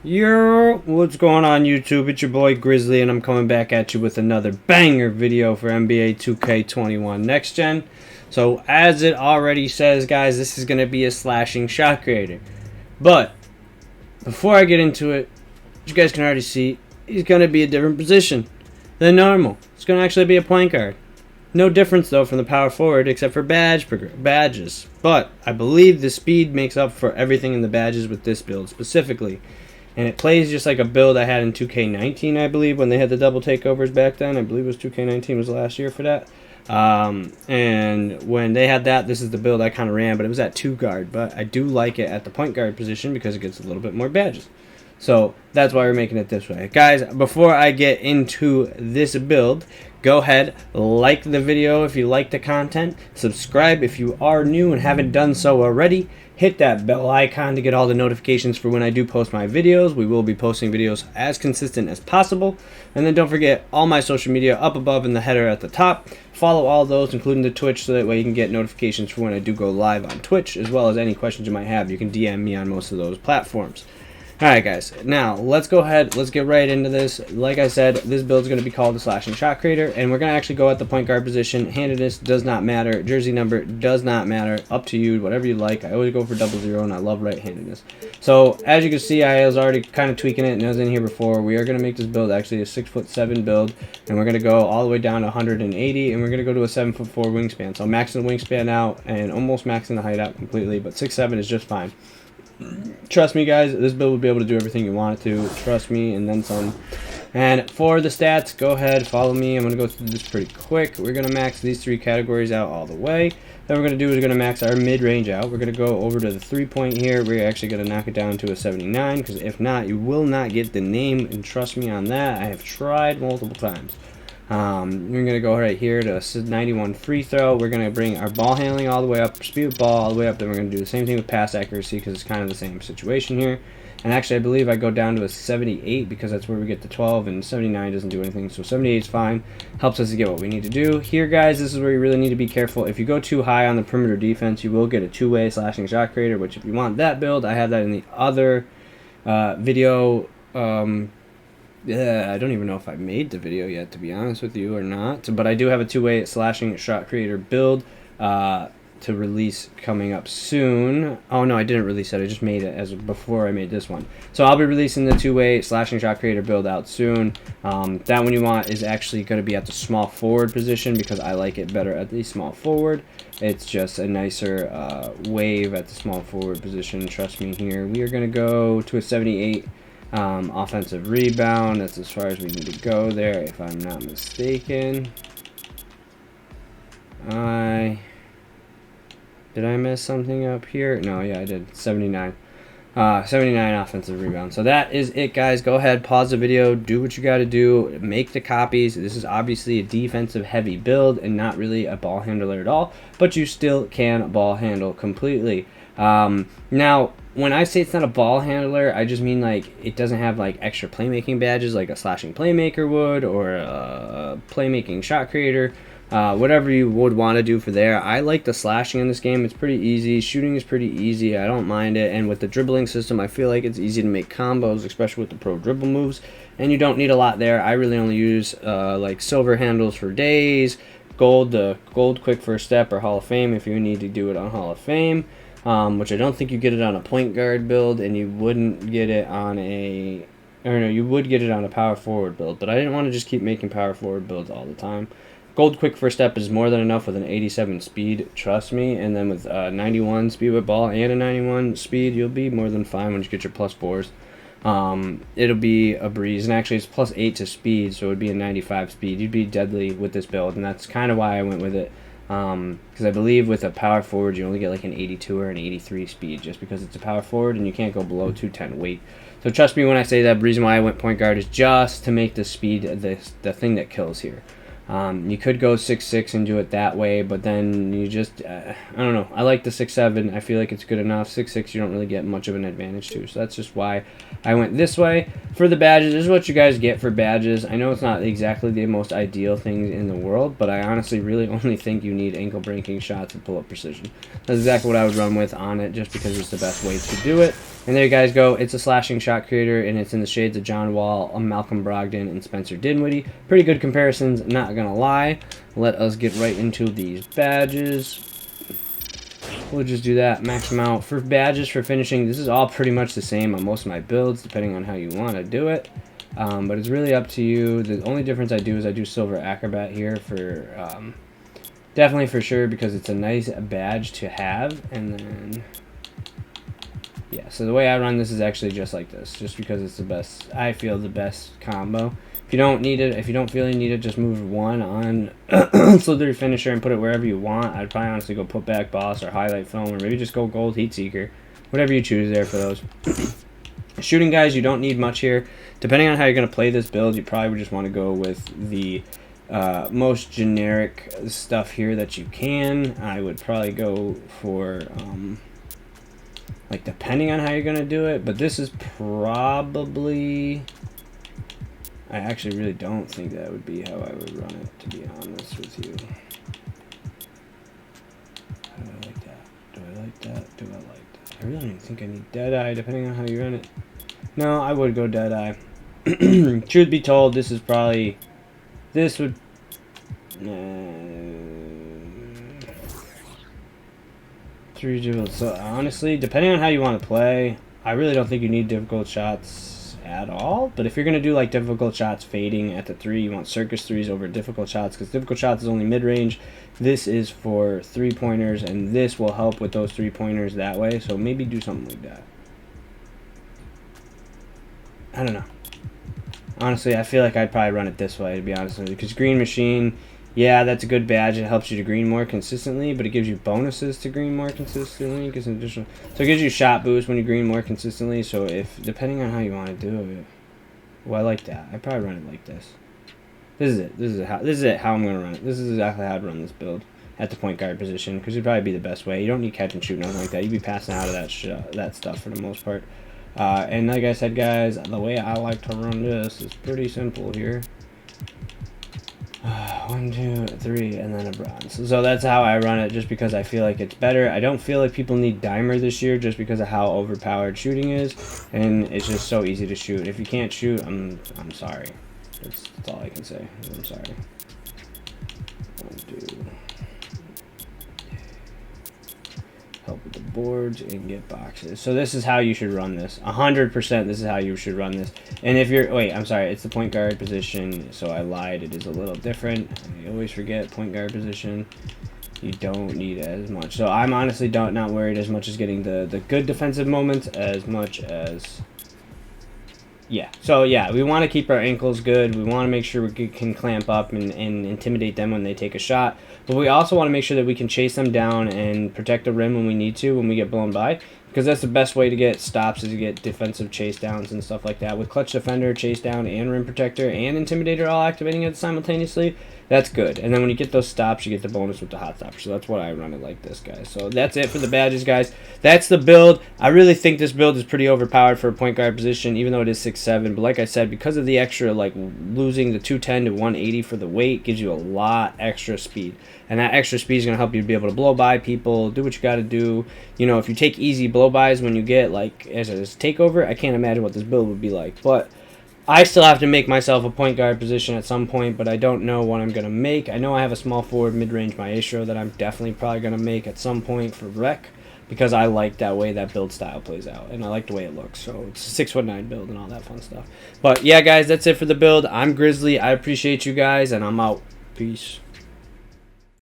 Yo, what's going on YouTube? It's your boy Grizzly and I'm coming back at you with another banger video for NBA 2K21 Next Gen. So as it already says, guys, this is going to be a slashing shot creator. But before I get into it, you guys can already see, he's going to be a different position than normal. It's going to actually be a point guard. No difference though from the power forward except for badges. But I believe the speed makes up for everything in the badges with this build specifically. And it plays just like a build I had in 2K19, I believe, when they had the double takeovers back then. I believe it was 2K19 was the last year for that. And when they had that, this is the build I kind of ran, but it was at 2 guard. But I do like it at the point guard position because it gets a little bit more badges. So that's why we're making it this way. Guys, before I get into this build, go ahead, like the video if you like the content, subscribe if you are new and haven't done so already, hit that bell icon to get all the notifications for when I do post my videos. We will be posting videos as consistent as possible. And then don't forget all my social media up above in the header at the top. Follow all those, including the Twitch, so that way you can get notifications for when I do go live on Twitch, as well as any questions you might have. You can DM me on most of those platforms. Alright guys, now let's go ahead, let's get right into this. Like I said, this build is going to be called the slashing shot creator, and we're going to actually go at the point guard position. Handedness does not matter, jersey number does not matter, up to you, whatever you like. I always go for 00 and I love right-handedness. So as you can see, I was already kind of tweaking it and I was in here before. We are going to make this build actually a 6'7" build, and we're going to go all the way down to 180, and we're going to go to a 7'4" wingspan. So I'm maxing the wingspan out and almost maxing the height out completely, but 6'7" is just fine. Trust me guys, this build will be able to do everything you want it to. Trust me, and then some. And for the stats, go ahead, follow me. I'm going to go through this pretty quick. We're going to max these 3 categories out all the way. Then we're going to do is we're going to max our mid-range out. We're going to go over to the 3-point here. We're actually going to knock it down to a 79, because if not, you will not get the name, and trust me on that. I have tried multiple times. We're going to go right here to a 91 free throw. We're going to bring our ball handling all the way up, speed of ball all the way up. Then we're going to do the same thing with pass accuracy because it's kind of the same situation here. And actually, I believe I go down to a 78 because that's where we get the 12, and 79 doesn't do anything. So 78 is fine. Helps us to get what we need to do. Here, guys, this is where you really need to be careful. If you go too high on the perimeter defense, you will get a 2-way slashing shot creator, which if you want that build, I have that in the other video. Yeah, I don't even know if I made the video yet, to be honest with you, or not. But I do have a 2-way slashing shot creator build to release coming up soon. Oh no, I didn't release it. I just made it as before I made this one. So I'll be releasing the 2-way slashing shot creator build out soon. That one you want is actually going to be at the small forward position because I like it better at the small forward. It's just a nicer wave at the small forward position. Trust me here. We are going to go to a 78. Offensive rebound, that's as far as we need to go there, if I'm not mistaken. Did I mess something up here? No, yeah, I did. 79. 79 offensive rebound. So that is it, guys. Go ahead, pause the video, do what you got to do, make the copies. This is obviously a defensive heavy build and not really a ball handler at all, but you still can ball handle completely. Now, when I say it's not a ball handler, I just mean like it doesn't have like extra playmaking badges like a slashing playmaker would, or a playmaking shot creator, whatever you would want to do for there. I like the slashing in this game. It's pretty easy. Shooting is pretty easy. I don't mind it. And with the dribbling system, I feel like it's easy to make combos, especially with the pro dribble moves. And you don't need a lot there. I really only use like silver handles for days, gold quick first step, or Hall of Fame if you need to do it on Hall of Fame. Which I don't think you get it on a point guard build, and you wouldn't get it on a, or no, you would get it on a power forward build, but I didn't want to just keep making power forward builds all the time. Gold quick first step is more than enough with an 87 speed, trust me, and then with 91 speed with ball and a 91 speed, you'll be more than fine when you get your +4s. It'll be a breeze, and actually it's +8 to speed, so it would be a 95 speed. You'd be deadly with this build, and that's kind of why I went with it. Because I believe with a power forward you only get like an 82 or an 83 speed just because it's a power forward, and you can't go below 210 weight. So trust me when I say that. The reason why I went point guard is just to make the speed the thing that kills here. You could go 6'6" and do it that way, but then you just, I don't know. I like the 6'7". I feel like it's good enough. 6'6", you don't really get much of an advantage to. So that's just why I went this way. For the badges, this is what you guys get for badges. I know it's not exactly the most ideal things in the world, but I honestly really only think you need ankle breaking shots and pull-up precision. That's exactly what I would run with on it, just because it's the best way to do it. And there you guys go. It's a slashing shot creator, and it's in the shades of John Wall, Malcolm Brogdon, and Spencer Dinwiddie. Pretty good comparisons, not gonna lie. Let us get right into these badges. We'll just do that, max them out. For badges, for finishing, this is all pretty much the same on most of my builds, depending on how you want to do it. But it's really up to you. The only difference I do is I do Silver Acrobat here for, definitely for sure, because it's a nice badge to have. And then, yeah, so the way I run this is actually just like this, just because it's the best, I feel the best combo. If you don't need it, if you don't feel you need it, just move one on Slithery Finisher and put it wherever you want. I'd probably honestly go Put Back Boss or Highlight Film, or maybe just go Gold Heat Seeker. Whatever you choose there for those. Shooting, guys, you don't need much here. Depending on how you're going to play this build, you probably would just want to go with the most generic stuff here that you can. I would probably go for, like, depending on how you're going to do it, but this is probably... I actually really don't think that would be how I would run it, to be honest with you. How do I like that? Do I like that? Do I like that? I really don't even think I need Deadeye, depending on how you run it. No, I would go Deadeye. Truth be told, this is probably... This would... Three difficult... So, honestly, depending on how you want to play, I really don't think you need difficult shots at all. But if you're going to do like difficult shots fading at the 3, you want circus 3s over difficult shots, because difficult shots is only mid-range. This is for 3-pointers, and this will help with those 3-pointers that way. So maybe do something like that. I don't know. Honestly, I feel like I'd probably run it this way, to be honest with you, because Green Machine, yeah, that's a good badge. It helps you to green more consistently, but it gives you bonuses to green more consistently. It gives an additional, so it gives you shot boost when you green more consistently. So if, depending on how you want to do it, well, I like that. I'd probably run it like this. This is it. This is it. How I'm gonna run it. This is exactly how I'd run this build at the point guard position, because it'd probably be the best way. You don't need catch and shoot, nothing like that. You'd be passing out of that stuff for the most part. And like I said, guys, the way I like to run this is pretty simple here. 1, 2, 3, and then a bronze. So that's how I run it, just because I feel like it's better. I don't feel like people need Dimer this year, just because of how overpowered shooting is, and it's just so easy to shoot. If you can't shoot, I'm sorry. That's all I can say. I'm sorry. 1, 2. Help with the boards and get boxes. So this is how you should run this. 100%. This is how you should run this. And if you're, wait, I'm sorry, it's the point guard position. So I lied. It is a little different. I always forget point guard position. You don't need as much. So I'm honestly not worried as much as getting the good defensive moments as much as. Yeah, so yeah, we want to keep our ankles good. We want to make sure we can clamp up and intimidate them when they take a shot. But we also want to make sure that we can chase them down and protect the rim when we need to, when we get blown by. Because that's the best way to get stops, is to get defensive chase downs and stuff like that. With Clutch Defender, Chase Down, and Rim Protector, and Intimidator all activating it simultaneously, that's good. And then when you get those stops, you get the bonus with the Hot Stopper. So that's what I run it like this, guys. So that's it for the badges, guys. That's the build. I really think this build is pretty overpowered for a point guard position, even though it is 6'7". But like I said, because of the extra, like losing the 210 to 180 for the weight, gives you a lot extra speed. And that extra speed is going to help you be able to blow by people, do what you got to do. You know, if you take easy blow-bys when you get, like, as a takeover, I can't imagine what this build would be like. But I still have to make myself a point guard position at some point, but I don't know what I'm going to make. I know I have a small forward mid-range maestro that I'm definitely probably going to make at some point for rec, because I like that way that build style plays out, and I like the way it looks. So it's a 6'9" build and all that fun stuff. But yeah, guys, that's it for the build. I'm Grizzly. I appreciate you guys, and I'm out. Peace.